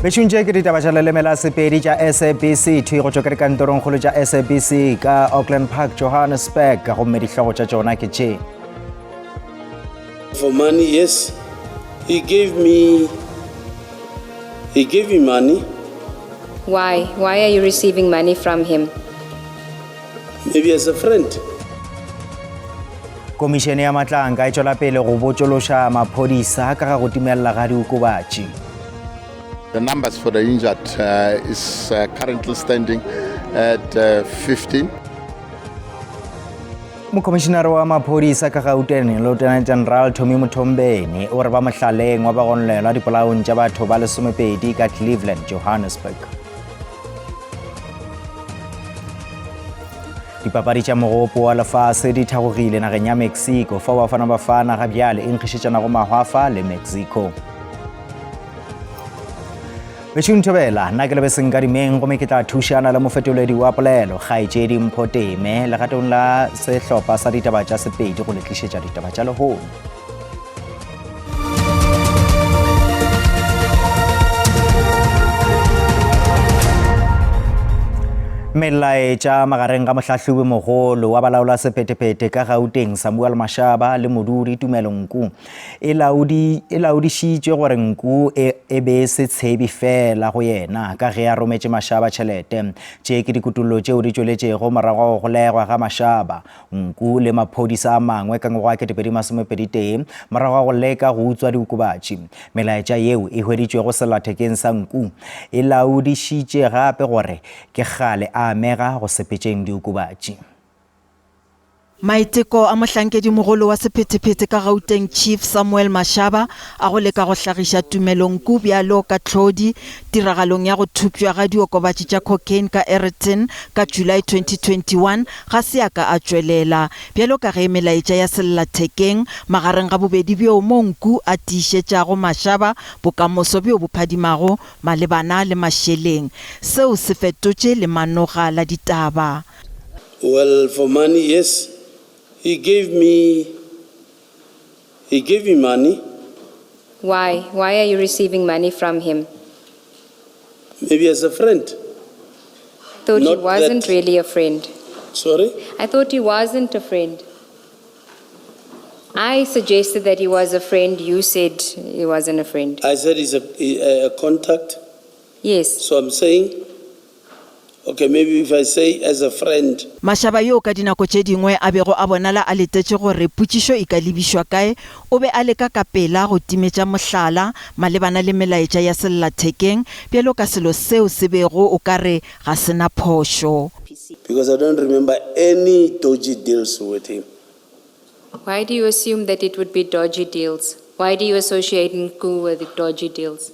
Bešuntše ke ditaba tša lelemela sepedi tša SABC thui go tšwa ka dikantorong kgolo tša SABC ka Auckland Park, Johannesburg ka gomme dihlogo tša tšona ke tše. For money, yes. He gave me money. Why? Why are you receiving money from him? Maybe as a friend. Komišene ya Matlanka e tšwela pele go botšološa maphodisa ka ga go timelela ga diokobatši. The numbers for the injured is currently standing at 15. Mokomišenare wa maphodisa ka Gauteng, Lieutenant General Tommy Muthombeni o re ba mohlaleng wa bagonlelwa dipolaong tša batho ba 12 ka Cleveland, Johannesburg. Dipapadi tša mogopo wa lefase di thagogile nageng ya Mexico fa Bafana Bafana ga bjale e nkgišetšana go Mahwafa le Mexico. Bešuntšhobela nna ke lebeseng ka dimeng gomme ke tla thušana le mofetoledi wa polelo Kgaetšedi Mpho Teme legatong la sehlopha sa ditaba tša sepedi go le tlišetša ditaba tša lehono. Melaetša magareng ga mohlahlobi mogolo wa balaola sephethephethe ka Gauteng Samuel Mashaba le modudi Tumelo Nku e laodišitšwe gore Nku e be se tshebi fela go yena ka ge a rometše Mashaba tšhelete tše ke dikutullo tšeo di tšweletšego morago ga go golegwa ga Mashaba. Nku le maphodisa a mangwe ka ngwaga 2021 morago ga go leka go utswa diokobatši. Melaetša yeo e hweditšwego sellathekeng sa Nku e laodišitše gape gore ke kgale amega go sepetšeng diokobatši. Maiteko a mohlankedi mogolo wa sephethephethe ka Gauteng Chief Samuel Mashaba a go leka go hlagiša Tumelo Nku bjalo ka tlhodi tiragalong ya go thupšwa ga diokobatši tša cocaine ka Ayrton ka July 2021 ga se a ka a tšwelela bjalo ka ge melaetša ya sellathekeng magareng ga bobedi bjo mo Nku a tiišetšago Mashaba bokamoso bjo bo phadimago malebana le mašeleng seo se fetotše le manoga la ditaba. Well, for money, yes. He gave me money. Why? Why are you receiving money from him? Maybe as a friend. Thought he Not wasn't that- really a friend. Sorry? I thought he wasn't a friend. I suggested that he was a friend. You said he wasn't a friend. I said he's a contact. Yes. So I'm saying, okay, maybe if I say as a friend. Mashaba yo ka dinako tše dingwe a bego a bonala a letetše gore putšišo e ka lebišwa kae o be a leka ka pela go timetša mohlala malebana le melaetša ya sellathekeng bjalo ka selo seo se bego o ka re ga sena phošo. Because I don't remember any dodgy deals with him. Why do you assume that it would be dodgy deals? Why do you associate Nku with dodgy deals?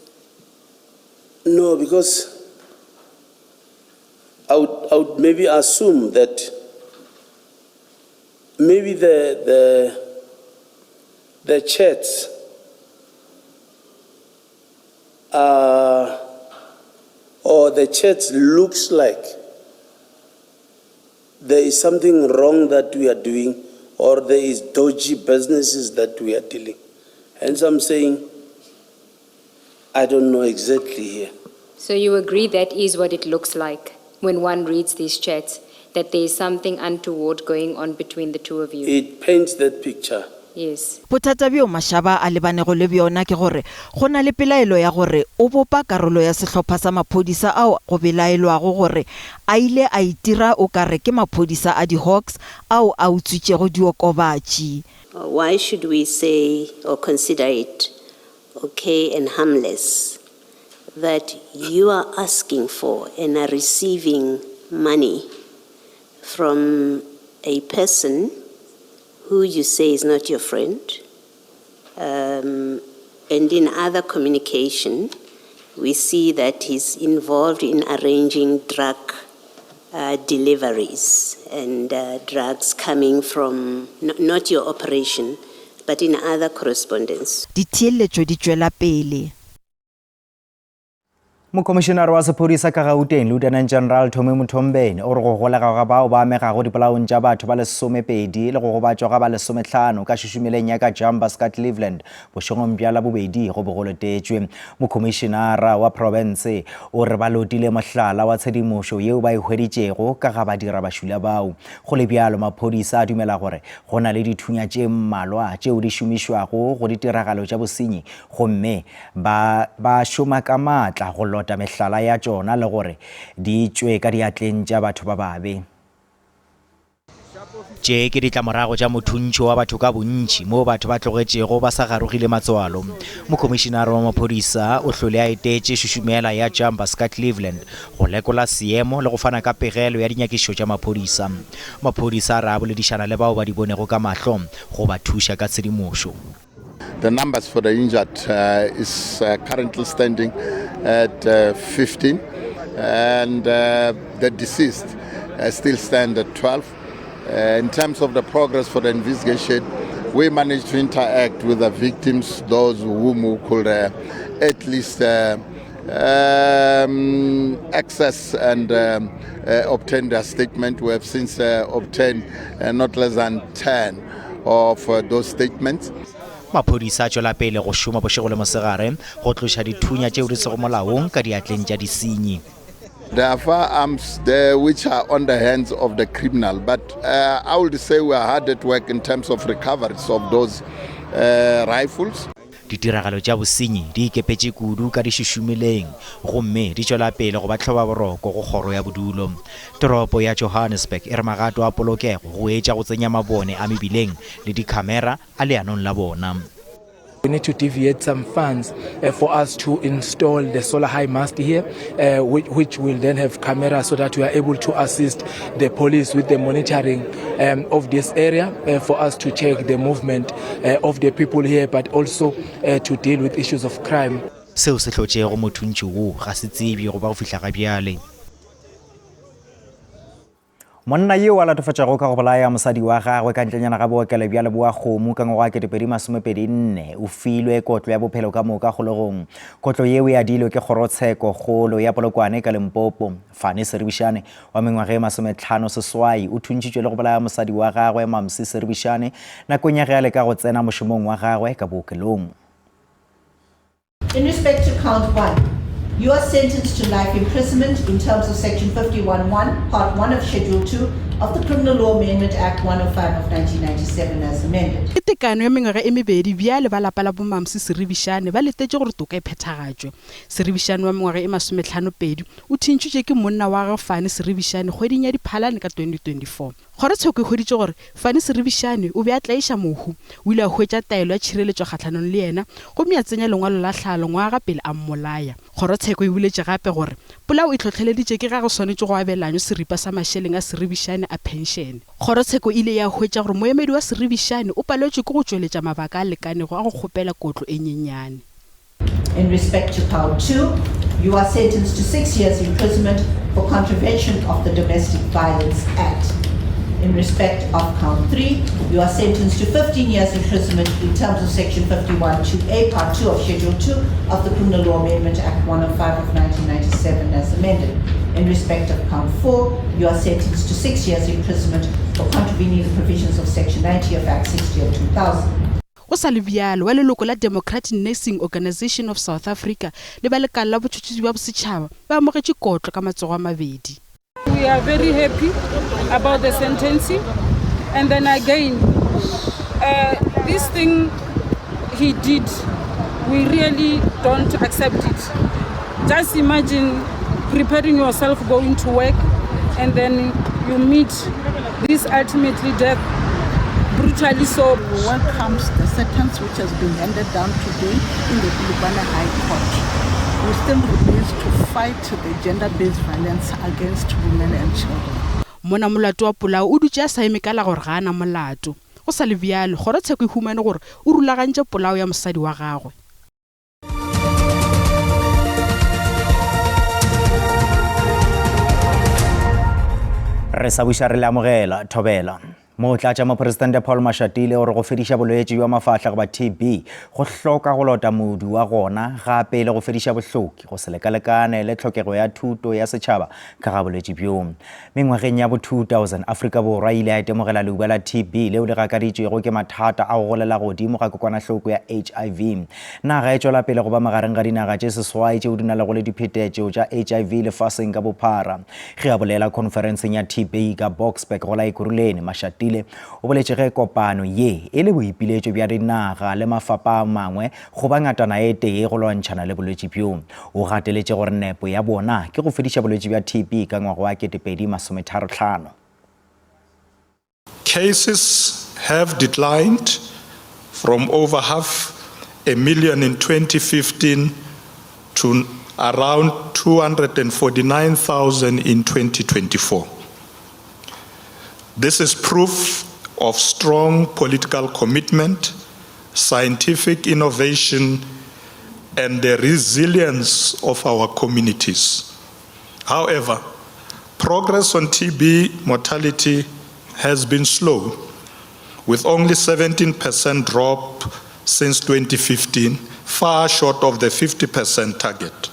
No, because I would maybe assume that maybe the chats or the chats looks like there is something wrong that we are doing or there is dodgy businesses that we are dealing. Hence I'm saying I don't know exactly here. So you agree that is what it looks like when one reads these chats, that there is something untoward going on between the two of you? It paints that picture. Yes. Bothata bjo Mashaba a lebanego le bjona ke gore go na le pelaelo ya gore o bopa karolo ya sehlopha sa maphodisa ao go belaelwago gore a ile a itira o kare ke maphodisa a di-Hawks ao a utswitšego diokobatši. Why should we say or consider it okay and harmless that you are asking for and are receiving money from a person who you say is not your friend, and in other communication, we see that he's involved in arranging drug deliveries and drugs coming from not your operation, but in other correspondence. Ditieletšo di tšwela pele. Mokomishenara wa sepodisa ka Gauteng Lieutenant General Tommy Muthombeni o re go golega ga bao ba amegago dipolaong tša batho ba 12 le go gobatšwa ga ba 15 ka šušumeleng ya ka Jambas ka Cleveland bošegong bja labobedi go bogolotetšwe. Mokomishenara wa province o re ba lotile mohlala wa tshedimošo yeo ba e hweditšego ka ga ba dira bašula bao. Go le bjalo maphodisa a dumela gore go na le dithunya tše mmalwa tšeo di šomišwago go ditiragalo tša bosenyi gomme ba šoma ka maatla go lota mehlala ya tšona le gore di tšwe ka diatleng tša batho ba babe. Tše ke ditlamorago tša mothuntšo wa batho ka bontši mo batho ba tlogetšego ba sa garogile matswalo. Mokomishenara wa maphodisa o hlole a etetše šušumela ya Jambas ka Cleveland go lekola seemo le go fana ka pegelo ya dinyakišo tša maphodisa. Maphodisa a re a boledišana le bao ba di bonego ka mahlo go ba thuša ka tshedimošo. The numbers for the injured is currently standing at 15, and the deceased still stand at 12. In terms of the progress for the investigation, we managed to interact with the victims, those whom we could at least access and obtain their statement. We have since obtained not less than 10 of those statements. Maphodisa a tšwela pele go šoma bošego le mosegare go tloša dithunya tšeo di sego molaong ka diatleng tša disenyi. There are firearms there which are on the hands of the criminal, but I would say we are hard at work in terms of recoveries of those rifles. Ditiragalo tša bosenyi di ikepetše kudu ka dišušumeleng gomme di tšwela pele go ba tlhoba boroko go kgoro ya bodulo. Toropo ya Johannesburg e re magato a polokego go etša go tsenya mabone a mebileng le dikhamera a leanong la bona. We need to deviate some funds for us to install the solar high mast here, which will then have cameras so that we are able to assist the police with the monitoring of this area for us to check the movement of the people here, but also to deal with issues of crime. Seo se hlotšego mothuntšo wo ga se tsebe go ba go fihla ga bjale. Monna yeo a latofatšago ka go bolaya mosadi wa gagwe ka ntlenyana ga bookelo bja Leboa Kgomo ka ngwaga 2024 o filwe kotlo ya bophelo ka moka kgolegong. Kotlo yeo e adilwe ke kgorotsheko kgolo ya Polokwane ka Limpopo. Fane Seribishane wa mengwaga e 50 o thuntšitšwe le go bolaya mosadi wa gagwe Mamsi Seribishane nakong ya ge a leka go tsena mošomong wa gagwe ka bookelong. In respect to count 1, you are sentenced to life imprisonment in terms of Section 51(1), Part 1 of Schedule 2 of the Criminal Law Amendment Act 105 of 1997 as amended. Tekano ya mengwaga e mebedi bjale ba lapa la bo Mamsi Seribishane ba letetše gore toka e phethagatšwe. Seribishane wa mengwaga e 52 o thintšitšwe ke monna wa gagwe Fane Seribishane kgweding ya Diphalane ka 2024. Kgorotsheko e hweditše gore Fane Seribishane o be a tlaiša mohu o ile a hwetša taelo ya tšhireletšo kgatlhanong le yena gomme a tsenya lengwalo la tlhalo ngwaga pele a mmolaya. Kgorotsheko e boletše gape gore polao e tlhotlheleditše ke ga go swanetše go abelanywa seripa sa mašeleng a Seribishane a pension. Kgorotsheko ile ya hwetša gore moemedi wa Seribishane o paletswe ke go tšweletša mabaka a lekanego a go kgopela kotlo e nyenyane. In respect to count 2, you are sentenced to 6 years imprisonment for contravention of the Domestic Violence Act. In respect of count 3, you are sentenced to 15 years imprisonment in terms of Section 51(2)(a), Part 2 of Schedule 2 of the Criminal Law Amendment Act 105 of 1997 as amended. In respect of count 4, you are sentenced to 6 years imprisonment for contravening the provisions of Section 90 of Act 60 of 2000. Go sa le bjalo wa leloko la Democratic Nursing Organization of South Africa le ba lekala la botšhotšhisi ba bosetšhaba ba amogetše kotlo ka matsogo a mabedi. We are very happy about the sentencing, and then again, this thing he did, we really don't accept it. Just imagine preparing yourself going to work, and then you meet this ultimately death, brutally so. We welcome the sentence which has been handed down today in the Polokwane High Court. We still remains to fight the gender-based violence against women and children. Mona molato wa polao o dutše a sa eme ka la gore ga ana molato. Go sa le bjalo kgorotsheko e humane gore o rulagantše polao ya mosadi wa gagwe. Re sa buša re le amogela thobela. Motlatša mopresidente Paul Mashatile o re go fediša bolwetši bja mafatla goba TB go hloka go lota modu wa gona gape le go fediša bohloki go se lekalekane le tlhokego ya thuto ya setšhaba ka ga bolwetši bjo. Mengwageng ya bo 2000 Afrika Borwa ile ya itemogela leuba la TB leo le gakaditšwego ke mathata a go golela godimo ga kokwanahloko ya HIV. Naga e tšwela pele go ba magareng ga dinaga tše seswai tšeo di na le go le diphetetšo tša HIV lefaseng ka bophara. Ge a bolela conferenceng ya TB ka Boksburg go la Ekurhuleni, Mashatile o boletše ge kopano ye e le boipiletšo bja dinaga le mafapa a mangwe go ba ngatana e tee go lwantšhana le bolwetši bjo. O gateletše gore nepo ya bona ke go fediša bolwetši bja TB ka ngwaga wa 2035. Cases have declined from over 500,000 in 2015 to around 249,000 in 2024. This is proof of strong political commitment, scientific innovation, and the resilience of our communities. However, progress on TB mortality has been slow, with only 17% drop since 2015, far short of the 50% target.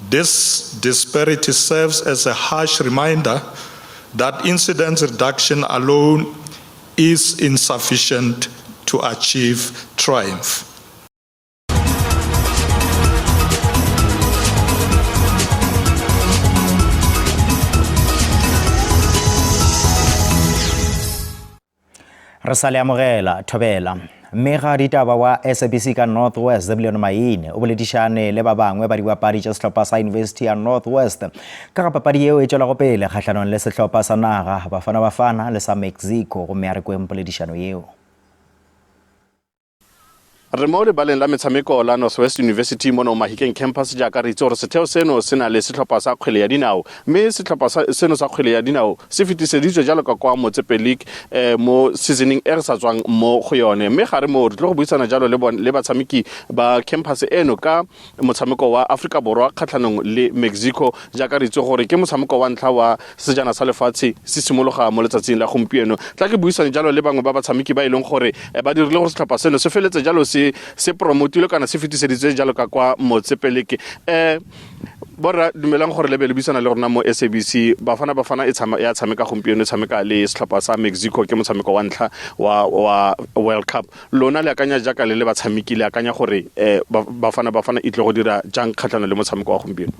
This disparity serves as a harsh reminder that incidence reduction alone is insufficient to achieve triumph. Re sa le amogela thobela mme ga ditaba wa SABC ka Northwest Zebulon Maine o boledišane le ba bangwe ba dibapadi tša sehlopha sa University ya Northwest ka ga papadi yeo e tšwela go pele kgahlanong le sehlopha sa naga Bafana Bafana le sa Mexico gomme a re kweng poledišano yeo. Re mo lebaleng la metshameko la Northwest University mono Mahikeng campus jaaka re itse gore setheo seno se na le setlhopha sa kgwele ya dinao mme setlhopha seno sa kgwele ya dinao se fetiseditswe jalo ka kwa Motsepe League mo seasoning e re sa tswang mo go yone mme ga re mo re tlo go buisana jalo le batshameki ba campus eno ka motshameko wa Afrika Borwa kgatlhanong le Mexico jaaka re itse gore ke motshameko wa ntlha wa sejana sa lefatshe se simologa mo letsatsing la gompieno. Tla ke buisana jalo le bangwe ba batshameki ba ileng gore ba dirile gore setlhopha seno se feletse jalo se promotile kana se fetiseditswe jalo ka kwa Motsepe League. Bora dumelang gore le be le buisana le rona mo SABC Bafana e tshameka gompieno tshameka le setlhopha sa Mexico ke motshameko wa ntlha wa World Cup. Lona le akanya jaaka le batshameki le akanya gore Bafana e tle go dira jang kgatlhano le motshameko wa gompieno?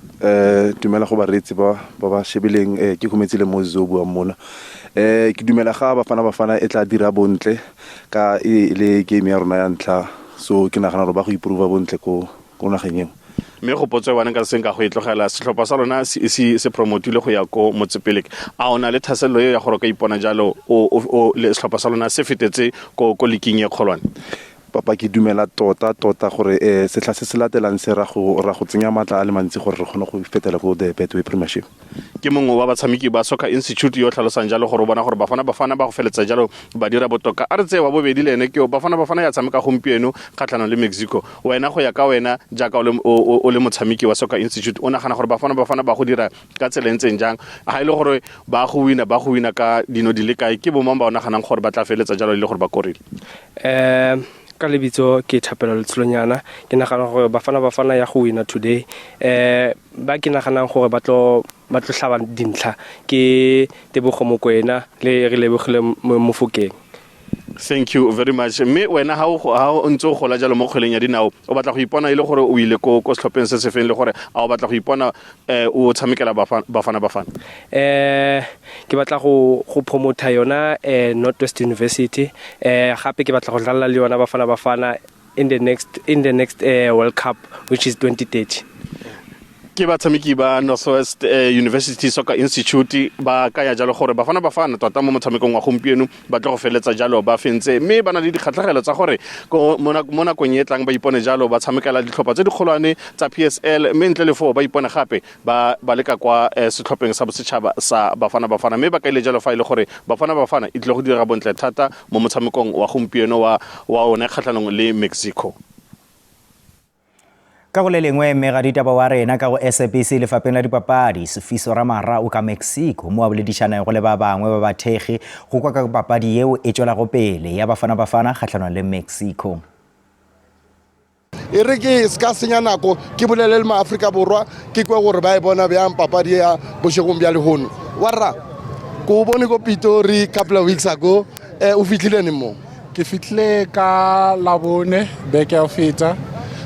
Dumela go baretsi ba shebileng ke kometsile mo Zobu mona. Ke dumela ga Bafana e tla dira bontle ka le game ya rona ya ntlha so ke nagana gore ba go improve bontle ko nageng eo. Mme go potso wa ka senga go itlogela setlhopha sa rona se promotile go ya ko Motsepe League. A ona le thasello ya gore ka ipona jalo o le setlhopha sa rona se fetetse ko leaking ya kgolwane? Papa ke dumela tota gore setla se latelang se ra go tsenya matla a le mantsi gore re kgone go fetela go the Betway Premiership. Ke mongwe wa batshameki ba Soccer Institute yo tlhalosang jalo gore bona gore Bafana ba go feletsa jalo ba dira botoka a re tse wa bobedi le ene ke Bafana ya tshameka gompieno kgatlhanong le Mexico. Wena go ya ka wena jaaka o le motshameki wa Soccer Institute o nagana gore Bafana ba go dira ka tsela ntseng jang ga ile gore ba go wina ka dino di le kae ke bomang ba o naganang gore ba tla feletsa jalo le gore ba korile? Ka lebitso ke Thapelo Letshilonyana ke nagana gore Bafana ya go wina today ba ke naganang gore ba tlo hlaba dintlha ke Tebogo Mokoena le re lebogile Mofokeng. Thank you very much. Me wena ha o ntse go la jalo mo kgweleng ya dinao o batla go ipona ile gore o ile ko setlhopheng se se feng le gore a o batla go ipona o tshamekela Bafana? Ke batla go promota yona Northwest University gape ke batla go dlala le yona Bafana in the next World Cup which is 2030. Ke batshameki ba Northwest University Soccer Institute ba ka ya jalo gore Bafana tota mo motshamekong wa gompieno ba tla go feletsa jalo ba fentse mme ba na le dikgatlhegelo tsa gore mo nakong e tlang ba ipone jalo ba tshamekela ditlhopha tse di kgolwane tsa PSL mme ntle le fo ba ipone gape ba leka kwa setlhopheng sa bosetšhaba sa Bafana mme ba ka ile jalo fa ile gore Bafana e tle go dira bontle thata mo motshamekong wa gompieno wa one kgatlhanong le Mexico. Ka go le lengwe mmega ditaba wa rena ka go SABC lefapeng la dipapadi Sefiso Ramara o ka Mexico mo a boledišana go le ba bangwe ba bathegi go kwa ka papadi yeo e tswela go pele ya Bafana Bafana kgatlhanong le Mexico. E re ke ska senya nako ke bolele le maAfrika Borwa ke kwa gore ba e bona bjang papadi ya bošegong bja lehono warra ko bone ko Pitori couple of weeks ago o fitlhile ne mo ke fitlhile ka labone beke ya feta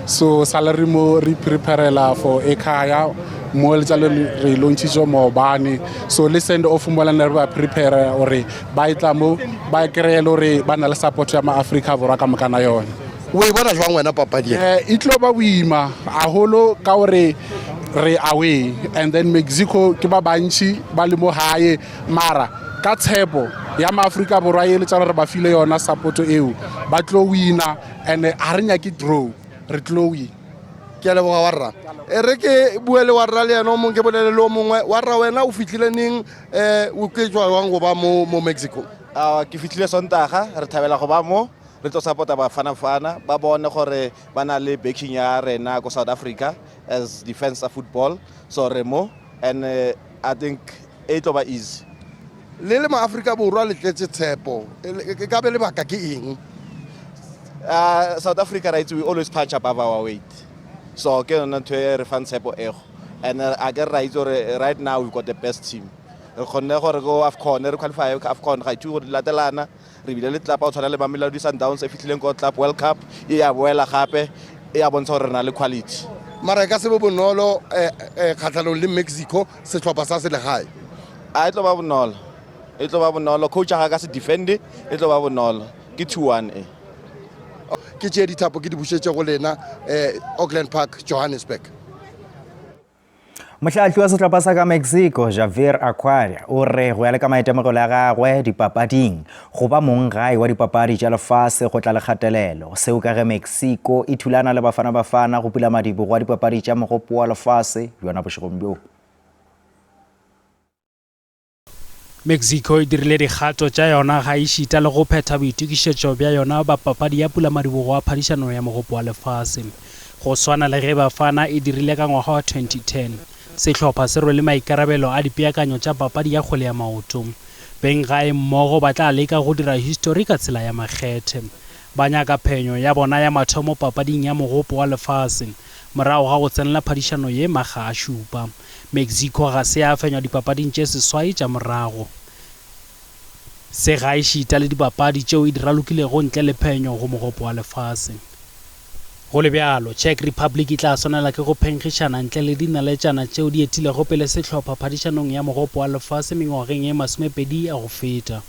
so salary mo re preparela for ekhaya mo le tsalo re launchiso maobane so le send off mo la ba prepare ore ba itla mo ba krele ore ba na le support ya maAfrika Borwa ka mokana yona. O e bona jwang wena papadi e tlo ba boima a holo ka ore re away and then Mexico ke ba bantshi ba le mo hae mara ka tshepo ya maAfrika Borwa e le tsalo re ba file yona support eo ba tlo wina and a re nya ke draw re tlo win ke a leboga warra e re ke buele warra le yena o mongwe ke bolele lo mongwe warra wena o fitlhile neng o ke tswa wang go ba mo Mexico ke fitlhile Sontaga re thabela go ba mo re tlo supporta Bafana Bafana ba bone gore ba na le backing ya rena go South Africa as defense of football so re mo and I think it will be easy le maAfrika Borwa le tletse tshepo ka be le baka ke eng South Africa right we always punch above our weight so ke nna ntwe re fan tshepo ego and I get right now we've got the best team re khonne gore go AFCON re qualify ka AFCON ga itse go latelana re bile le tlapa o tshwana le Mamelodi Sundowns e fitlhileng go club World Cup e ya boela gape e ya bontsha gore na le quality mara ka se bo bonolo kgatlhanong le Mexico setlhopha sa se le gae a tlo ba bonolo coach ga ka se defend e tlo ba bonolo ke 2-1 ke tšee dithapo ke di bušetše go lena Auckland Park Johannesburg. Mohlaahli wa setlhopha sa ka Mexico Javier Aquaria o re go ya le ka maitemogelo ya gagwe dipapading go ba mong gae wa dipapadi tša lefase go tla le kgatelelo seo ka ge Mexico e thulana le Bafana Bafana go pula madibogo wa dipapadi tša mogopo wa lefase bjona bošegong bjo. Mexico e dirile dikgato tša yona ga e šita le go phetha boitukišetšo bja yona papadi ya pula madibogo wa phadišano ya mogopo wa lefase go swana le ge Bafana e dirile ka ngwaga wa 2010 setlhopha se rwele maikarabelo a dipeakanyo tša papadi ya kgwele ya maoto beng gae mmogo ba tla leka go dira history ka tsela ya makgethe ba nyaka phenyo ya bona ya mathomo papading ya mogopo wa lefase morago ga go tsenela phadišano ye maga a šupa Mexico ga se a fenywa dipapading tše seswai tša morago se ga e šita le dipapadi tšeo e di ralokilego ntle le phenyo go mogopo wa lefase go le bjalo Czech Republic e tla swanela ke go phenkgišana ntle le dinaletšana tšeo di etilego pele setlhopha phadišanong ya mogopo wa lefase mengwageng ye 20 a go feta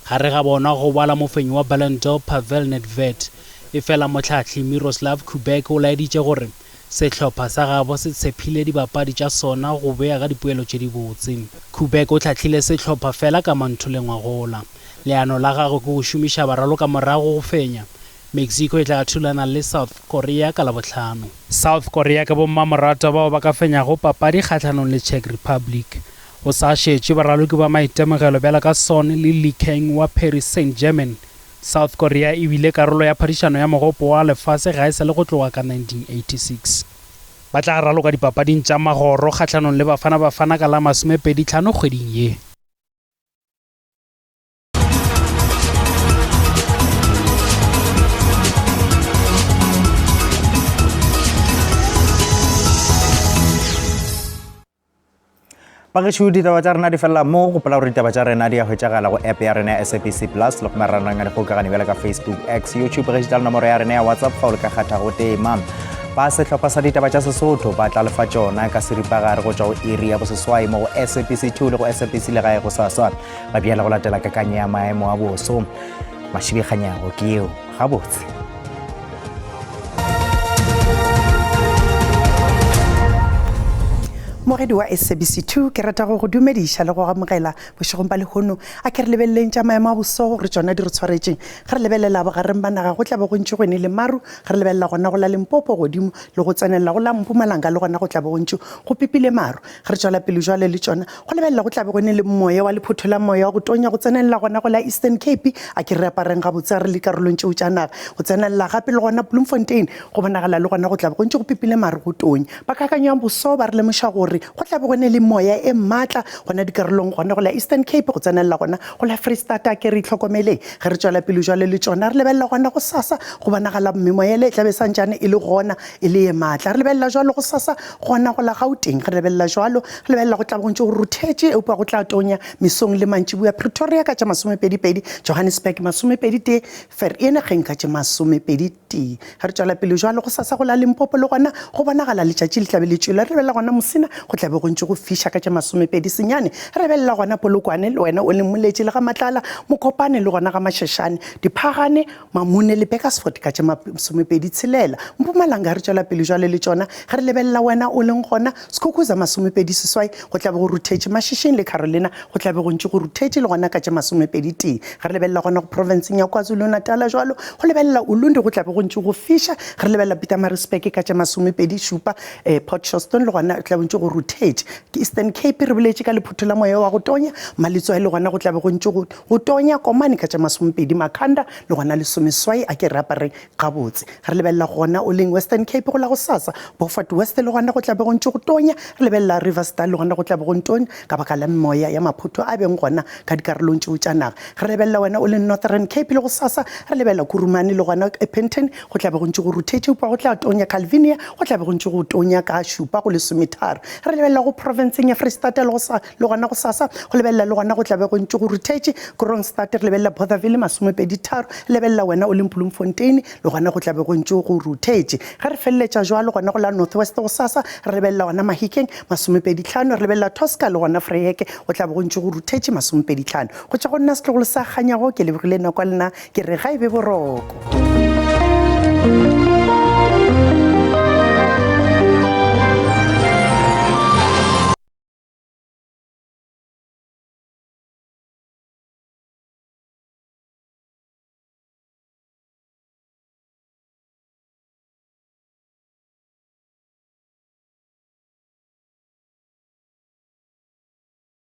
gare ga bona go bala mofenyi wa Ballon d'Or Pavel Nedved e fela motlhatlhi Miroslav Kubek o laeditše gore setlhopha sa gabo se tshepile dibapadi tša sona go bea ga dipoelo tše di botse Kubek o tlhatlhile setlhopha fela ka mantho le ngwagola leano la gagwe ke go šomiša baralo ka morago go fenya Mexico e tla thulana le South Korea ka Labohlano. South Korea ke bommamorata bao ba ka fenyago papadi kgatlhanong le Czech Republic. Go sa šetše baraloki ba maitemogelo bjala ka Son le Lee Kang wa Paris Saint-Germain. South Korea e bile karolo ya phadišano ya mogopo wa lefase ga e sa le go tloga ka 1986. Ba tla raloka dipapading tša magoro kgatlhanong le Bafana Bafana ka la 25 kgweding ye. Pagesho ditaba tša rena di fela mo go pola gore ditaba tša rena di a hwetšagala go app ya rena ya SABC Plus le go maranang a dikgokagano bjale ka Facebook, X, YouTube ge digital nomoro ya rena ya WhatsApp fa o le ka kgathago tema ba setlhopha sa ditaba tša Sesotho ba tla lefa tšona ka seripagare go tšwa go iri ya boseswai mo go SABC 2 le go SABC le gae go saswa ba bjale go latela kakanye ya maemo a boso mašibikganyago ke eo gabotse. Moredi wa SABC2 ke rata go dumedisha le go amogela bošegong ba lehono a ke re lebelleng tša maemo a boso re tsona di re tshwaretseng ge re lebelela bogareng ba naga go tla be go ntše go ene le maru ge re lebelela gona go la Limpopo godimo le go tsenelela go la Mpumalanga le gona go tla be go ntše go pipile maru ge re tswela pele jwale le tsona go lebelela go tla be go ne le moya wa lephuthola moya wa go tonya go tsenelela gona go la Eastern Cape a ke re apareng ga botse re le karolong tšeo tša naga go tsenelela gape le gona Bloemfontein go bonagala le gona go tla be go ntše go pipile maru go tonya ba kakanya boso ba re lemoša gore go tla be go ne le moya e matla gona dikarolong gona go la Eastern Cape go tsenelela gona go la Freestata ke re itlhokomeleng ge re tswela pele jwale le tsona re lebelela gona go sasa go bonagala memoya le tla be santsane e le gona e le e matla re lebelela jwalo go sasa gona go la Gauteng re lebelela jwalo re lebelela go tla be go ntse go ruthetse e go tla tonya mesong le mantšibua Pretoria ka tša 22 Johannesburg 22 Vereeniging ka tša 22 ge re tswela pele jwalo go sasa go la Limpopo le gona go bonagala letšatši le tla be le tšwela re lebelela gona Mosina go tla be go ntse go fiša ka tša 20 senyane re lebelela gona Polokwane le wena o le moletši le ga Matlala Mokopane le gona ga Mashashane Diphagane Mamune le Bakersford ka tša 26 Mpumalanga re tswela pele jwale le tsona ge re lebelela wena o leng gona Skukuza 26 go tla be go ruthetše Mashishini le Carolina go tla be go ntse go ruthetše le gona ka tša 20 ge re lebelela gona go provinceng ya KwaZulu-Natal jwalo go lebelela Ulundi go tla be go ntse go fiša ge re lebelela Pietermaritzburg ka tša 27 Port Shepstone le gona tla be ntse go ruthetše ke Eastern Cape re boletše ka lephuthola moya wa go tonya Maletswai le gona go tla be go ntse go tonya Komane ka tša 20 Makhanda le gona le Someswai a ke re apareng gabotse re lebelela gona o leng Western Cape go la go sasa Beaufort West le gona go tla be go ntse go tonya re lebelela Riversdale le gona go tla be go ntonya ka baka la moya ya maphutho a beng gona ka dikarolong tšeo tša naga re lebelela wena o leng Northern Cape le go sasa re lebelela Kurumane le gona Penton go tla be go ntse go ruthetše go tla tonya Calvinia go tla be go ntse go tonya ka Shupa go le Sometharo re lebelela go provinceng ya Freestata le gona go sasa go lebelela le gona go tla be go ntse go ruthetše Kroonstad re lebelela Bothaville 23 lebelela wena o leng Bloemfontein le gona go tla be go ntse go ruthetše ge re feleletša jwalo gona go la Northwest go sasa re lebelela gona Mahikeng 25 re lebelela Tosca le gona Vryheke go tla be go ntse go ruthetše 25 go tša go nna setlogolo sa kganyago ke lebogile nako lena ke re ga e be boroko